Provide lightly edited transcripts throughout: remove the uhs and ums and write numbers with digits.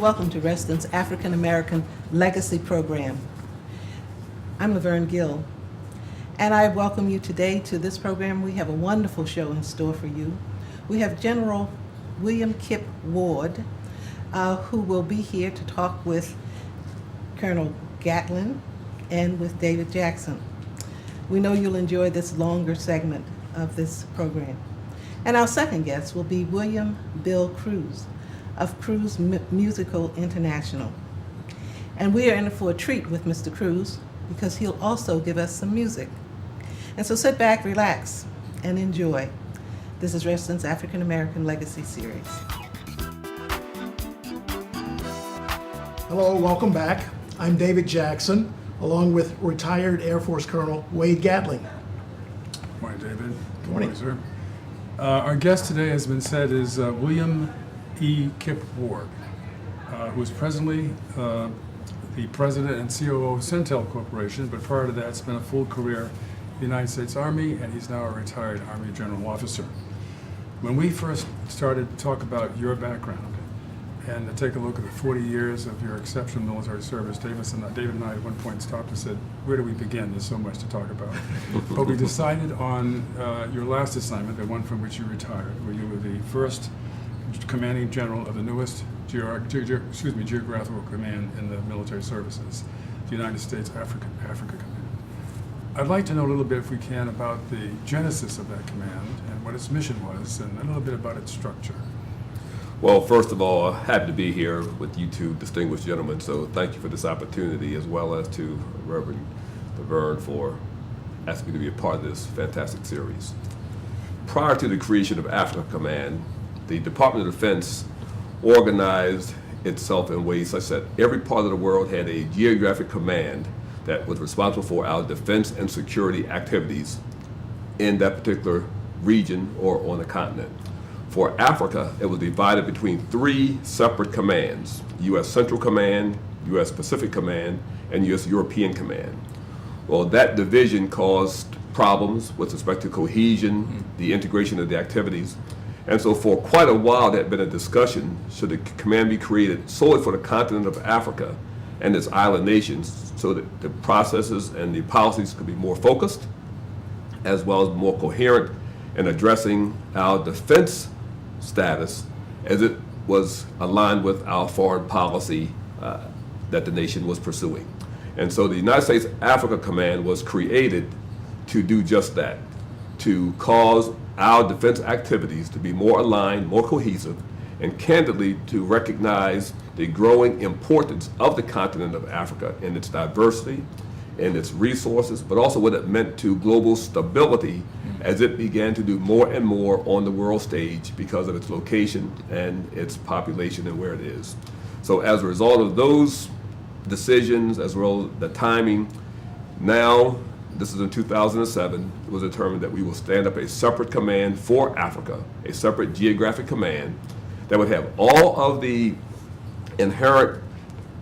Welcome to Reston's African American Legacy Program. I'm Laverne Gill, and I welcome you today to this program. We have a wonderful show in store for you. We have General William Kip Ward, who will be here to talk with Colonel Gatlin and with David Jackson. We know you'll enjoy this longer segment of this program. And our second guest will be William Bill Cruz of Cruz Musical International. And we are in for a treat with Mr. Cruz because he'll also give us some music. And so sit back, relax, and enjoy. This is Reston's African American Legacy Series. Hello, welcome back. I'm David Jackson, along with retired Air Force Colonel Wade Gatling. Good morning, David. Good morning, sir. Our guest today, has been said, is William E. Kip Ward, who is presently the president and COO of Centel Corporation, but prior to that spent a full career in the United States Army, and he's now a retired Army General Officer. When we first started to talk about your background and to take a look at the 40 years of your exceptional military service, David and I at one point stopped and said, where do we begin? There's so much to talk about. But we decided on your last assignment, the one from which you retired, where you were the first commanding general of the newest geographical command in the military services, the United States Africa Command. I'd like to know a little bit, if we can, about the genesis of that command and what its mission was, and a little bit about its structure. Well, first of all, happy to be here with you two distinguished gentlemen, so thank you for this opportunity, as well as to Reverend Laverne for asking me to be a part of this fantastic series. Prior to the creation of Africa Command, the Department of Defense organized itself in ways such that every part of the world had a geographic command that was responsible for our defense and security activities in that particular region or on the continent. For Africa, it was divided between three separate commands: U.S. Central Command, U.S. Pacific Command, and U.S. European Command. Well, that division caused problems with respect to cohesion, the integration of the activities. And so for quite a while, there had been a discussion, should the command be created solely for the continent of Africa and its island nations, so that the processes and the policies could be more focused, as well as more coherent in addressing our defense status as it was aligned with our foreign policy that the nation was pursuing. And so the United States Africa Command was created to do just that, to cause our defense activities to be more aligned, more cohesive, and candidly to recognize the growing importance of the continent of Africa in its diversity, in its resources, but also what it meant to global stability as it began to do more and more on the world stage because of its location and its population and where it is. So as a result of those decisions, as well as the timing, now, this is in 2007, it was determined that we will stand up a separate command for Africa, a separate geographic command that would have all of the inherent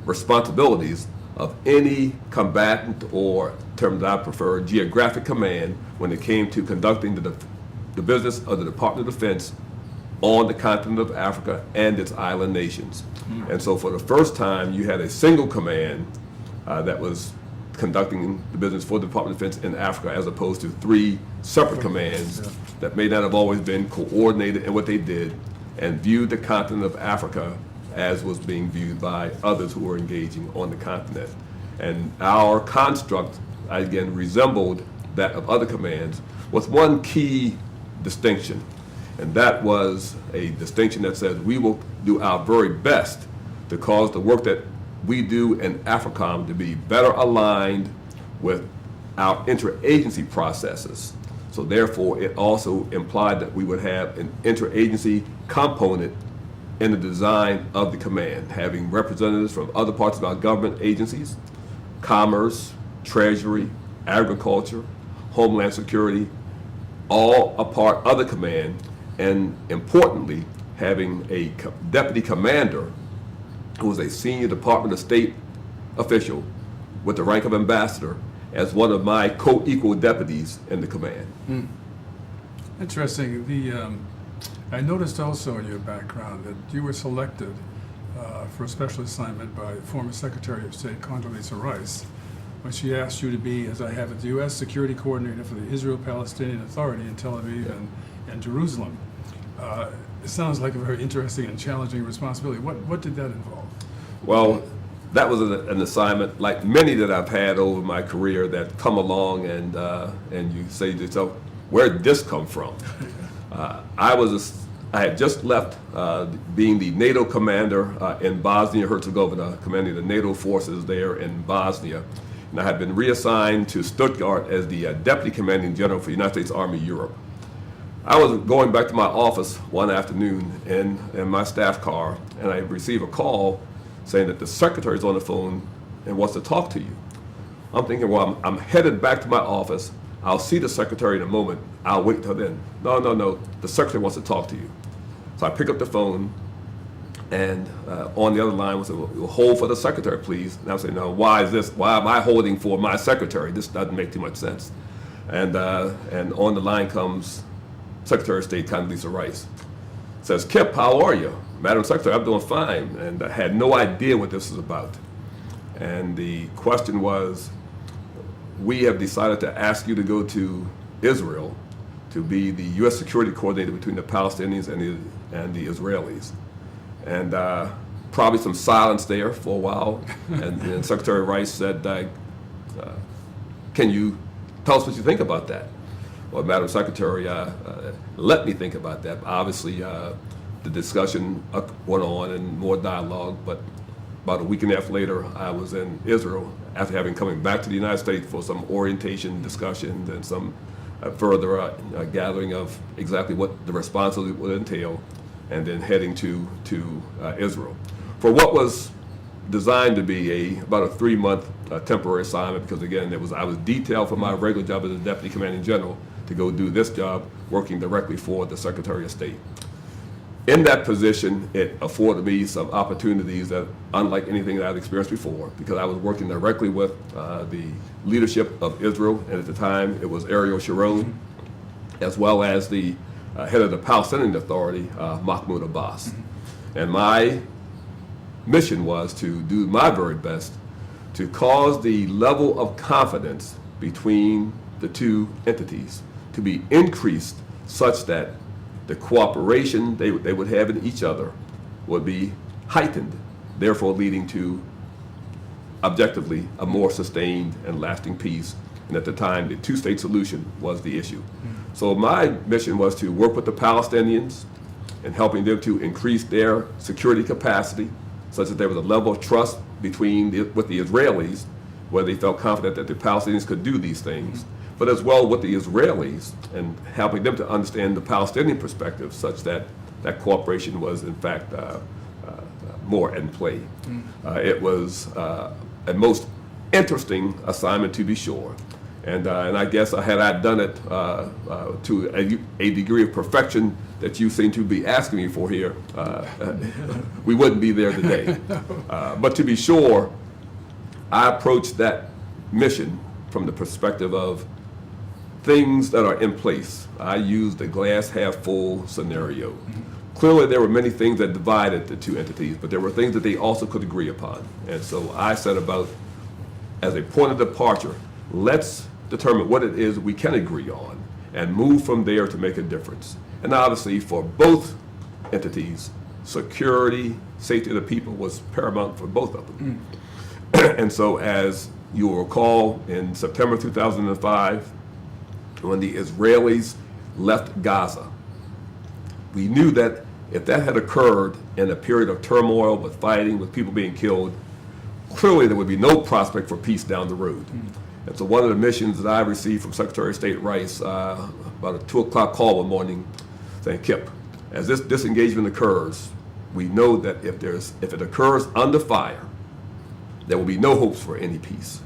responsibilities of any combatant, or term that I prefer, geographic command, when it came to conducting the business of the Department of Defense on the continent of Africa and its island nations. And so for the first time, you had a single command that was conducting the business for the Department of Defense in Africa, as opposed to three separate commands that may not have always been coordinated in what they did and viewed the continent of Africa as was being viewed by others who were engaging on the continent. And our construct, again, resembled that of other commands, with one key distinction, and that was a distinction that says we will do our very best to cause the work that we do in AFRICOM to be better aligned with our interagency processes. So therefore, it also implied that we would have an interagency component in the design of the command, having representatives from other parts of our government agencies, commerce, treasury, agriculture, homeland security, all a part of the command, and importantly, having a deputy commander who was a senior Department of State official with the rank of ambassador as one of my co-equal deputies in the command. Interesting. I noticed also in your background that you were selected for a special assignment by former Secretary of State Condoleezza Rice, when she asked you to be, as I have it, the U.S. Security Coordinator for the Israel-Palestinian Authority in Tel Aviv and Jerusalem. It sounds like a very interesting and challenging responsibility. What did that involve? Well, that was an assignment like many that I've had over my career that come along and you say to yourself, where did this come from? I had just left being the NATO commander in Bosnia-Herzegovina, commanding the NATO forces there in Bosnia. And I had been reassigned to Stuttgart as the Deputy Commanding General for the United States Army Europe. I was going back to my office one afternoon in my staff car, and I received a call saying that the secretary's on the phone and wants to talk to you. I'm thinking, well, I'm headed back to my office. I'll see the secretary in a moment. I'll wait till then. No, the secretary wants to talk to you. So I pick up the phone, and on the other line was, well, hold for the secretary, please. And I was saying, no, why is this? Why am I holding for my secretary? This doesn't make too much sense. And on the line comes Secretary of State Condoleezza Rice. Says, Kip, how are you? Madam Secretary, I'm doing fine. And I had no idea what this was about. And the question was, we have decided to ask you to go to Israel to be the U.S. security coordinator between the Palestinians and the Israelis. And probably some silence there for a while. And then Secretary Rice said, can you tell us what you think about that? Well, Madam Secretary, let me think about that. Obviously, the discussion went on and more dialogue, but about a week and a half later, I was in Israel after having coming back to the United States for some orientation discussions and some further gathering of exactly what the responsibility would entail, and then heading to Israel for what was designed to be about a 3-month temporary assignment, because again, I was detailed for my regular job as a Deputy Commanding General to go do this job, working directly for the Secretary of State. In that position, it afforded me some opportunities that, unlike anything that I'd experienced before, because I was working directly with the leadership of Israel, and at the time it was Ariel Sharon, as well as the head of the Palestinian Authority, Mahmoud Abbas. And my mission was to do my very best to cause the level of confidence between the two entities to be increased such that the cooperation they would have in each other would be heightened, therefore leading to, objectively, a more sustained and lasting peace. And at the time, the two-state solution was the issue. So my mission was to work with the Palestinians and helping them to increase their security capacity such that there was a level of trust with the Israelis, where they felt confident that the Palestinians could do these things, but as well with the Israelis and helping them to understand the Palestinian perspective such that that cooperation was in fact more in play. It was a most interesting assignment, to be sure. And I guess had I done it to a degree of perfection that you seem to be asking me for here, we wouldn't be there today. But to be sure, I approached that mission from the perspective of things that are in place. I used the glass half full scenario. Clearly there were many things that divided the two entities, but there were things that they also could agree upon. And so I set about, as a point of departure, let's determine what it is we can agree on and move from there to make a difference. And obviously for both entities, security, safety of the people was paramount for both of them. And so as you will recall, in September 2005, when the Israelis left Gaza, we knew that if that had occurred in a period of turmoil with fighting, with people being killed, clearly there would be no prospect for peace down the road. And so one of the missions that I received from Secretary of State Rice, about a 2 o'clock call one morning, saying, Kip, as this disengagement occurs, we know that if it occurs under fire, there will be no hopes for any peace.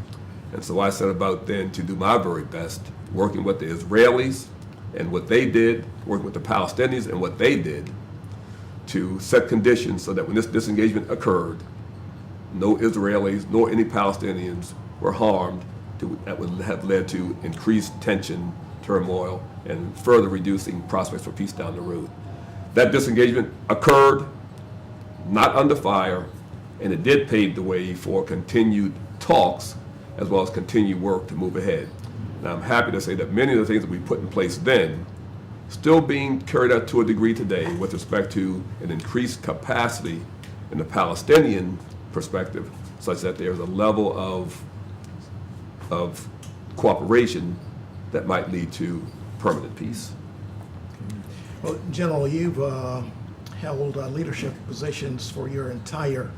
And so I set about then to do my very best, working with the Israelis and what they did, working with the Palestinians and what they did, to set conditions so that when this disengagement occurred, no Israelis nor any Palestinians were harmed. That would have led to increased tension, turmoil, and further reducing prospects for peace down the road. That disengagement occurred. not under fire, and it did pave the way for continued talks as well as continued work to move ahead. Now, I'm happy to say that many of the things that we put in place then still being carried out to a degree today with respect to an increased capacity in the Palestinian perspective, such that there's a level of cooperation that might lead to permanent peace. Well, General, you've held leadership positions for your entire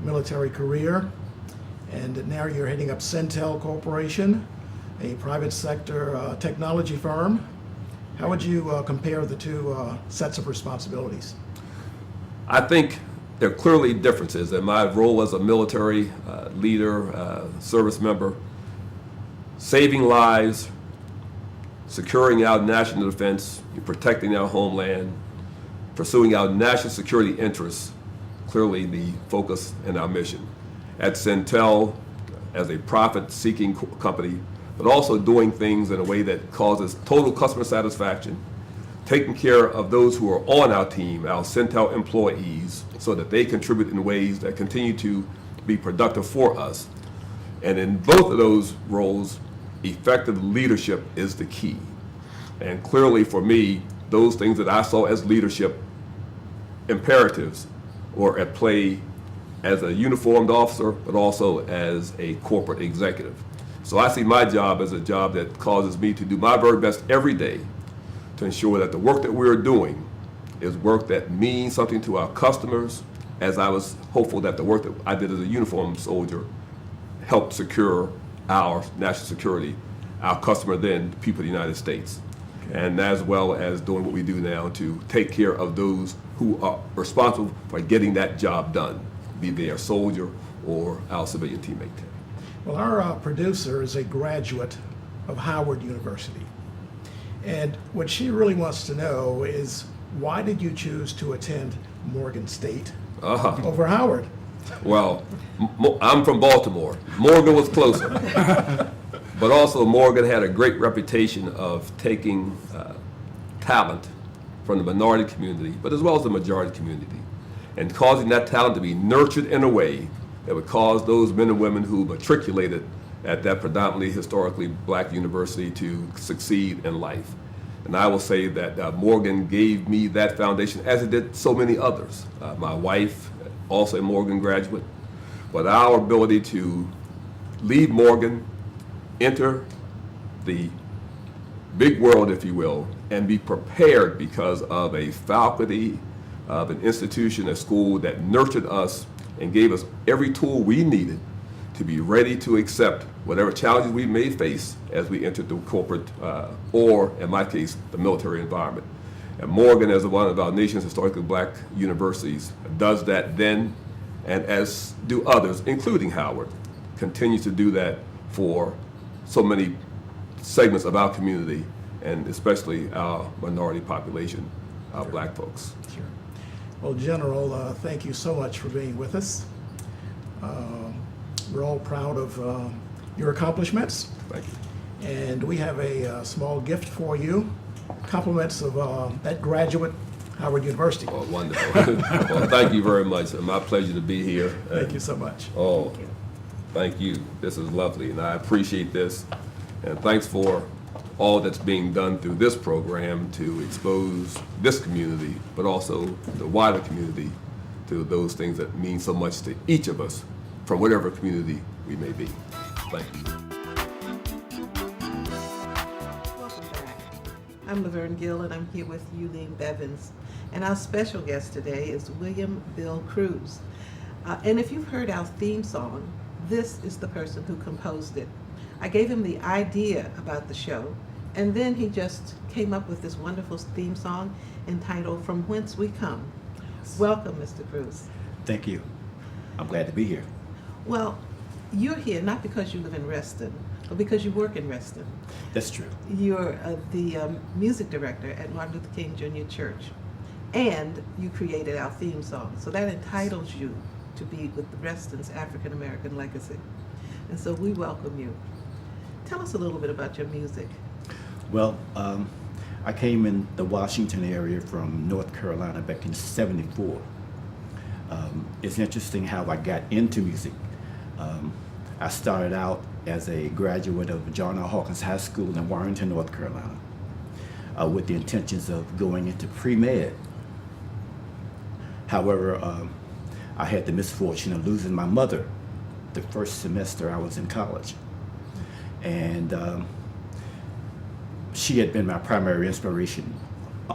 military career, and now you're heading up Centel Corporation, a private sector technology firm. How would you compare the two sets of responsibilities? I think there are clearly differences in my role as a military leader, service member, saving lives, securing our national defense, protecting our homeland, pursuing our national security interests, clearly the focus in our mission. At Centel, as a profit-seeking company, but also doing things in a way that causes total customer satisfaction, taking care of those who are on our team, our Centel employees, so that they contribute in ways that continue to be productive for us. And in both of those roles, effective leadership is the key. And clearly for me, those things that I saw as leadership imperatives were at play as a uniformed officer, but also as a corporate executive. So I see my job as a job that causes me to do my very best every day to ensure that the work that we're doing is work that means something to our customers, as I was hopeful that the work that I did as a uniformed soldier helped secure our national security, our customer then, the people of the United States. And as well as doing what we do now to take care of those who are responsible for getting that job done, be they a soldier or our civilian teammate. Well, our producer is a graduate of Howard University. And what she really wants to know is, why did you choose to attend Morgan State over Howard? Well, I'm from Baltimore. Morgan was closer. But also Morgan had a great reputation of taking talent from the minority community, but as well as the majority community, and causing that talent to be nurtured in a way that would cause those men and women who matriculated at that predominantly historically black university to succeed in life. And I will say that Morgan gave me that foundation, as it did so many others. My wife, also a Morgan graduate, but our ability to leave Morgan, enter the big world, if you will, and be prepared because of a faculty of an institution, a school that nurtured us and gave us every tool we needed to be ready to accept whatever challenges we may face as we entered the corporate, or in my case, the military environment. And Morgan, as one of our nation's historically black universities, does that then, and as do others, including Howard, continues to do that for so many segments of our community, and especially our minority population, our black folks. Sure. Well, General, thank you so much for being with us. We're all proud of your accomplishments. Thank you. And we have a small gift for you, compliments of that graduate, Howard University. Oh, wonderful. Well, thank you very much. It's my pleasure to be here. Thank you so much. Oh, thank you. This is lovely, and I appreciate this. And thanks for all that's being done through this program to expose this community, but also the wider community, to those things that mean so much to each of us, from whatever community we may be. Thank you. Welcome back. I'm Laverne Gill, and I'm here with Eugene Bevins. And our special guest today is William Bill Cruz. And if you've heard our theme song, this is the person who composed it. I gave him the idea about the show, and then he just came up with this wonderful theme song entitled From Whence We Come. Welcome, Mr. Cruz. Thank you. I'm glad to be here. Well, you're here not because you live in Reston, but because you work in Reston. That's true. You're the music director at Martin Luther King Jr. Church, and you created our theme song. So that entitles you to be with the Reston's African American legacy. And so we welcome you. Tell us a little bit about your music. Well, I came in the Washington area from North Carolina back in '74. It's interesting how I got into music. I started out as a graduate of John R. Hawkins High School in Warrenton, North Carolina, with the intentions of going into pre-med. However, I had the misfortune of losing my mother the first semester I was in college. And she had been my primary inspiration,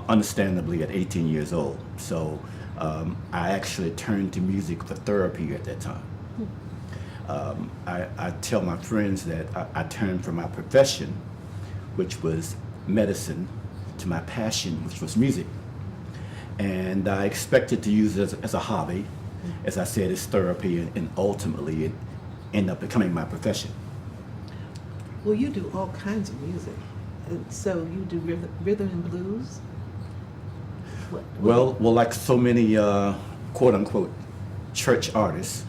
understandably, at 18 years old. So I actually turned to music for therapy at that time. I tell my friends that I turned from my profession, which was medicine, to my passion, which was music. And I expected to use it as a hobby. As I said, it's therapy, and ultimately it ended up becoming my profession. Well, you do all kinds of music. And so you do rhythm and blues? Well, like so many quote-unquote church artists,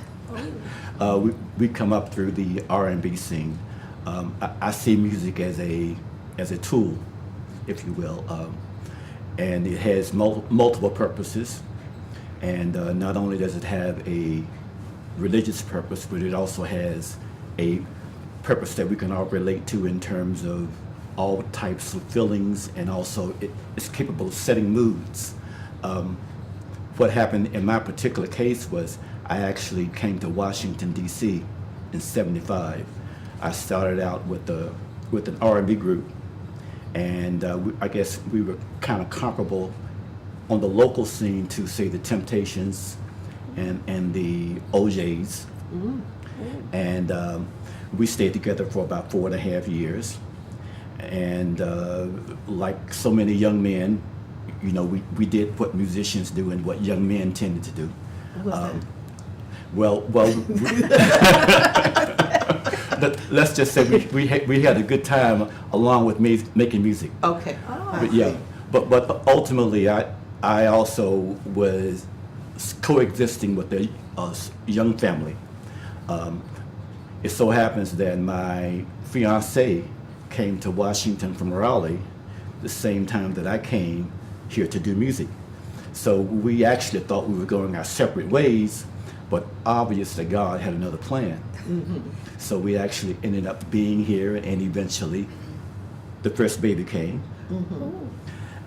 we come up through the R&B scene. I see music as a tool, if you will, and it has multiple purposes. And not only does it have a religious purpose, but it also has a purpose that we can all relate to in terms of all types of feelings, and also it's capable of setting moods. What happened in my particular case was I actually came to Washington, D.C. in '75. I started out with an R&B group, and I guess we were kind of comparable on the local scene to, say, the Temptations and the OJs. And we stayed together for about 4.5 years. And like so many young men, you know, we did what musicians do and what young men tended to do. What's that? Well, let's just say we had a good time along with making music. Okay. But yeah, but ultimately I also was coexisting with a young family. It so happens that my fiance came to Washington from Raleigh the same time that I came here to do music. So we actually thought we were going our separate ways, but obviously God had another plan. So we actually ended up being here, and eventually the first baby came,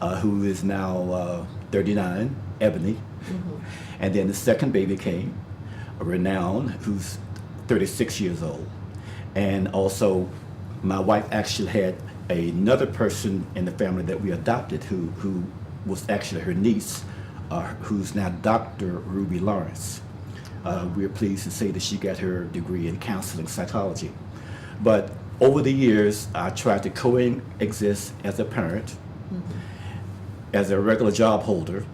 who is now 39, Ebony. And then the second baby came, Renown, who's 36 years old. And also my wife actually had another person in the family that we adopted who was actually her niece, who's now Dr. Ruby Lawrence. We're pleased to say that she got her degree in counseling psychology. But over the years, I tried to coexist as a parent, as a regular job holder,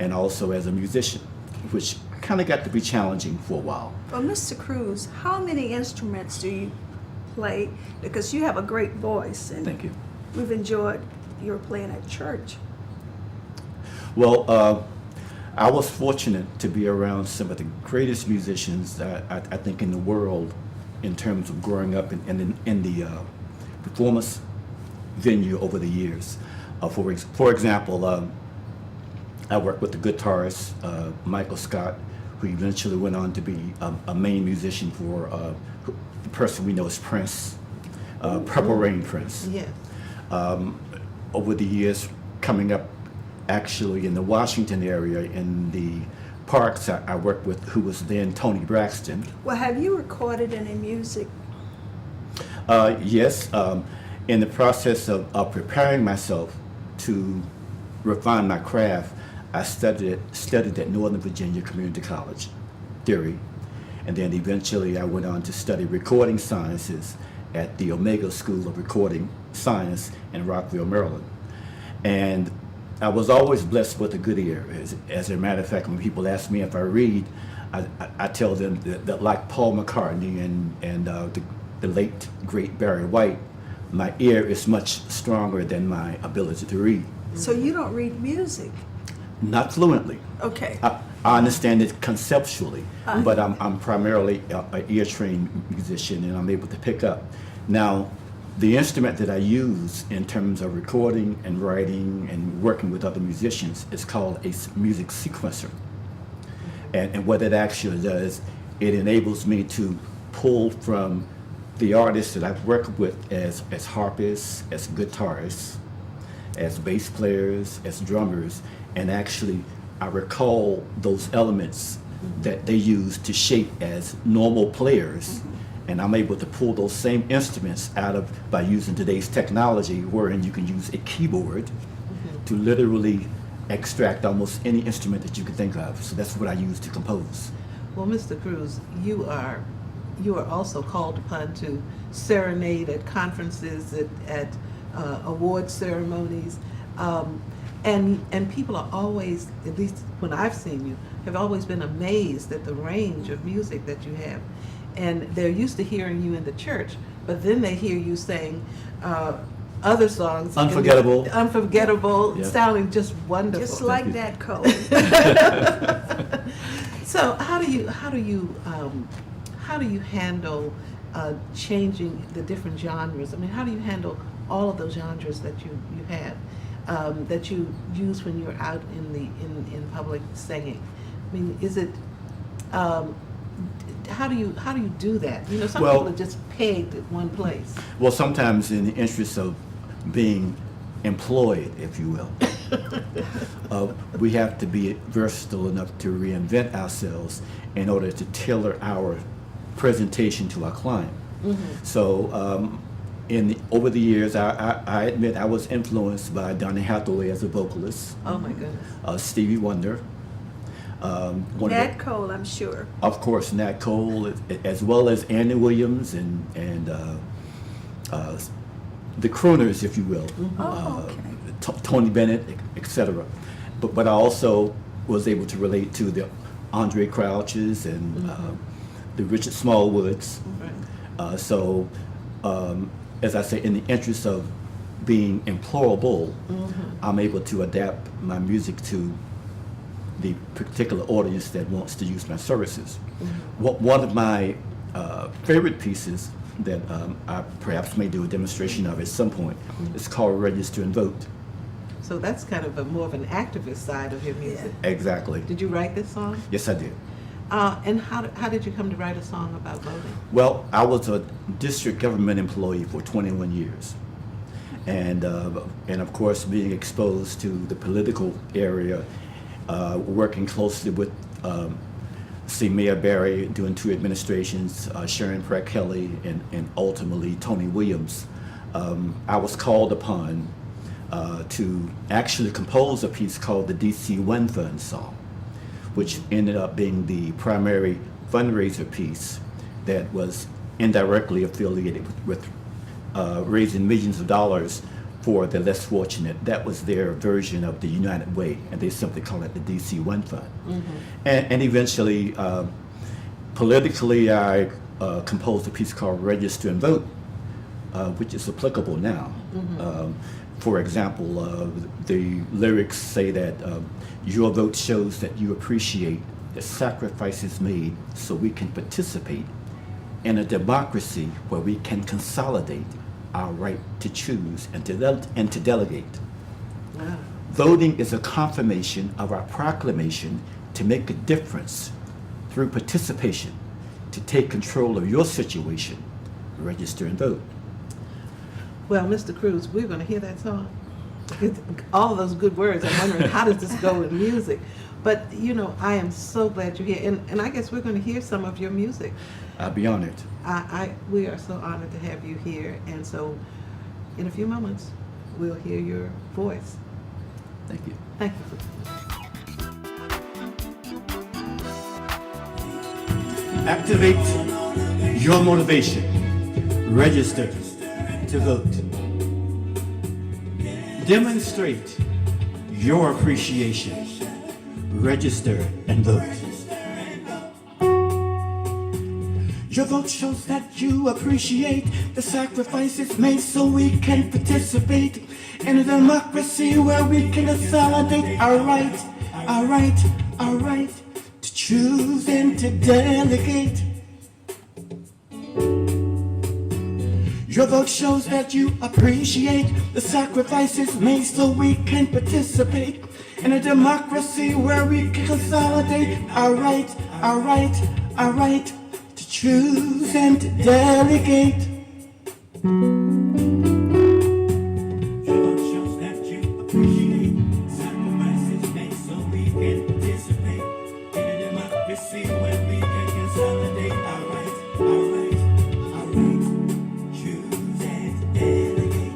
and also as a musician, which kind of got to be challenging for a while. Well, Mr. Cruz, how many instruments do you play? Because you have a great voice, and Thank you. we've enjoyed your playing at church. Well, I was fortunate to be around some of the greatest musicians I think in the world in terms of growing up in the performance venue over the years. For example, I worked with the guitarist Michael Scott, who eventually went on to be a main musician for the person we know as Prince, Purple Rain Prince. Yes. Over the years, coming up actually in the Washington area, in the parks, I worked with who was then Tony Braxton. Well, have you recorded any music? Yes, in the process of preparing myself to refine my craft, I studied at Northern Virginia Community College, theory, and then eventually I went on to study recording sciences at the Omega School of Recording Science in Rockville, Maryland. And I was always blessed with a good ear. As a matter of fact, when people ask me if I read, I tell them that like Paul McCartney and the late, great Barry White, my ear is much stronger than my ability to read. So you don't read music? Not fluently. Okay. I understand it conceptually, but I'm primarily an ear-trained musician, and I'm able to pick up. Now, the instrument that I use in terms of recording and writing and working with other musicians is called a music sequencer. And what it actually does, it enables me to pull from the artists that I've worked with as harpists, as guitarists, as bass players, as drummers, and actually I recall those elements that they use to shape as normal players, and I'm able to pull those same instruments out of by using today's technology, wherein you can use a keyboard to literally extract almost any instrument that you can think of. So that's what I use to compose. Well, Mr. Cruz, you are also called upon to serenade at conferences, at award ceremonies, and people are always, at least when I've seen you, have always been amazed at the range of music that you have. And they're used to hearing you in the church, but then they hear you saying other songs. Unforgettable, Yeah. sounding just wonderful. Just like that, Cole. So how do you handle changing the different genres? I mean, how do you handle all of those genres that you have that you use when you're out in public singing? I mean, is it how do you do that? You know, some Well- people are just pegged at one place. Well, sometimes in the interest of being employed, if you will, we have to be versatile enough to reinvent ourselves in order to tailor our presentation to our client. So over the years, I admit I was influenced by Donny Hathaway as a vocalist, Oh my goodness. Stevie Wonder, one of Nat the- Cole, I'm sure. of course, Nat Cole, as well as Andy Williams and the crooners, if you will, Oh, okay. Tony Bennett, etc. But I also was able to relate to the Andre Crouches and the Richard Smallwoods. Right. So, as I say, in the interest of being employable, I'm able to adapt my music to the particular audience that wants to use my services. One of my favorite pieces that I perhaps may do a demonstration of at some point is called Register and Vote. So that's kind of more of an activist side of your music. Exactly. Did you write this song? Yes, I did. And how did you come to write a song about voting? Well, I was a district government employee for 21 years. And of course, being exposed to the political area, working closely with Mayor Barry, doing 2 administrations, Sharon Pratt Kelly, and ultimately Tony Williams, I was called upon to actually compose a piece called the DC One Fund song, which ended up being the primary fundraiser piece that was indirectly affiliated with raising millions of dollars for the less fortunate. That was their version of the United Way, and they simply call it the DC One Fund. And eventually, politically, I composed a piece called Register and Vote, which is applicable now. For example, the lyrics say that your vote shows that you appreciate the sacrifices made so we can participate in a democracy where we can consolidate our right to choose and to delegate. Wow. Voting is a confirmation of our proclamation to make a difference through participation, to take control of your situation. Register and vote. Well, Mr. Cruz, we're going to hear that song. All of those good words. I'm wondering, how does this go with music? But, you know, I am so glad you're here. And I guess we're going to hear some of your music. I'd be honored. We are so honored to have you here. And so, in a few moments, we'll hear your voice. Thank you. Thank you for Activate your motivation. Register to vote. Demonstrate your appreciation. Register and vote. Your vote shows that you appreciate the sacrifices made so we can participate in a democracy where we can consolidate our right to choose and to delegate. Your vote shows that you appreciate the sacrifices made so we can participate In a democracy where we can consolidate our right to choose and to delegate. Shows that you appreciate sacrifices made so we can participate in a democracy where we can consolidate our right, choose and delegate.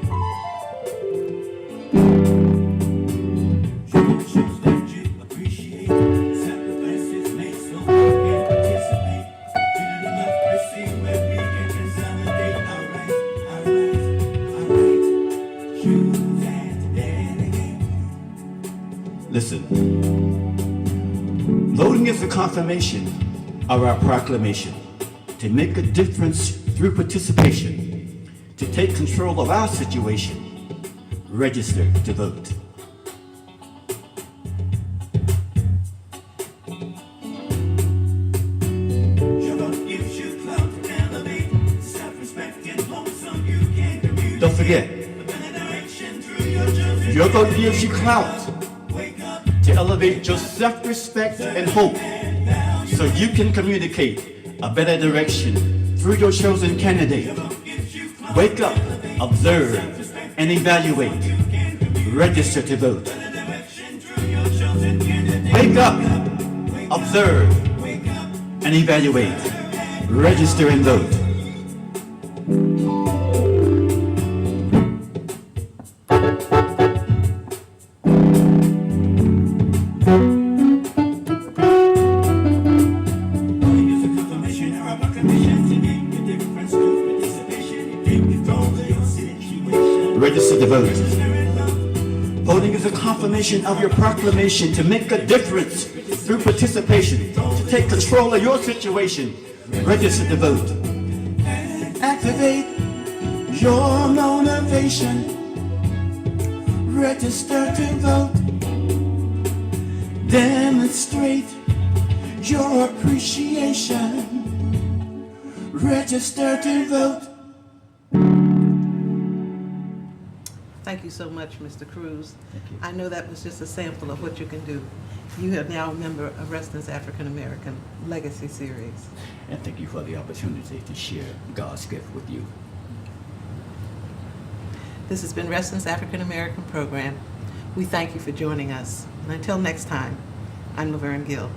Shows that you appreciate sacrifices made so we can participate in a democracy where we can consolidate our right, choose and delegate. Listen, voting is a confirmation of our proclamation to make a difference through participation, to take control of our situation. Register to vote. Don't forget, your vote gives you clout to elevate your self-respect and hope so you can communicate a better direction through your chosen candidate. Wake up, observe, and evaluate. Register to vote. Wake up, observe, and evaluate. Register and vote. Register to vote. Voting is a confirmation of your proclamation to make a difference through participation, to take control of your situation. Register to vote. Activate your motivation. Register to vote. Demonstrate your appreciation. Register to vote. Thank you so much, Mr. Cruz. I know that was just a sample of what you can do. You are now a member of Reston's African American Legacy Series. And thank you for the opportunity to share God's gift with you. This has been Reston's African American program. We thank you for joining us. And until next time, I'm Laverne Gill.